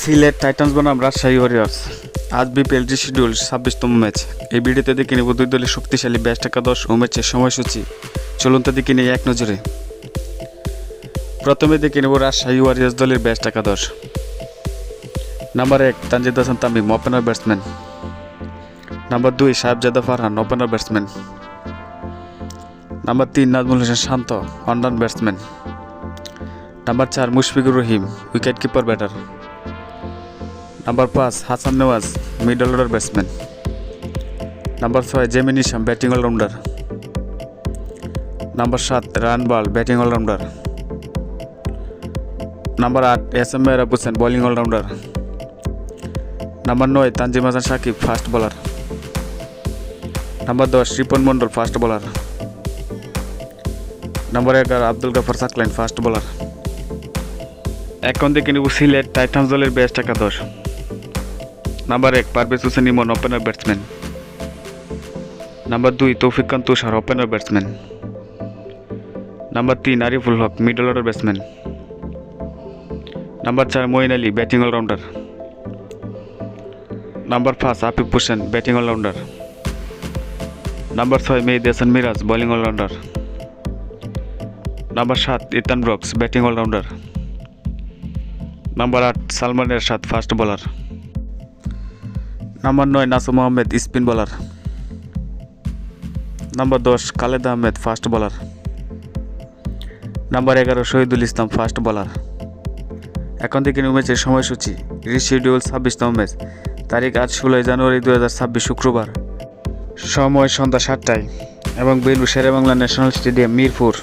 Sylhet Titans বনাম Rajshahi Warriors. আজ BPL schedule 26তম match. এই ভিডিওতে দেখে নেব দুই দলের শক্তিশালী ব্যাচ একাদশ ও ম্যাচের সময়সূচি। চলুন তা দেখে নিই এক নজরে। প্রথমে দেখে নেব রাজশাহী ওয়ারিয়র্স দলের ব্যাচ একাদশ। Number 1 Tanzid Hasan Tamim, opener batsman. Number 2 Sahibzada Farhan, opener batsman. Number 3 Najmul Hossain Shanto, one down batsman. Number 4 Mushfiqur Rahim, wicket keeper batter. Number 5 Hasan Nawaz, middle order batsman. Number 6 Jimmy Neesham, batting allrounder. Number 7 Ryan Burl, batting allrounder. Number 8 S M. Mehrab Hossain, bowling allrounder. Number 9 Tanzim Hasan Sakib, fast bowler. Number 10 Ripon Mondal, fast bowler. Number 11 Abdul Gaffar Saqlain, fast bowler. এখন দেখে নেব Sylhet Titans দলের best একাদশ। Number 1 Parvez Hossain Emon, opener batsman. Number 2 Towfique Khan Tushar, opener batsman. Number 3 Ariful Haque, middle order batsman. Number 4 Moeen Ali, batting allrounder. Number 5 Afif Hossain, batting allrounder. Number 6 Mehedi Hasan Miraz, bowling allrounder. Number 7 Ethan Brookes, batting allrounder. Number 8 Salman এরশাদ, fast bowler. Number 9 Nasum Ahmed, spin bowler. Number 10 Khaled Ahmed, fast bowler. Number 11 Shohidul Islam, fast bowler. এখন থেকে ম্যাচের সময়সূচি। Reschedule 26তম match, তারিখ আজ 16 জানুয়ারি 2026 শুক্রবার, সময় সন্ধ্যা 7টায় এবং বেলু Sherebangla national stadium, Mirpur.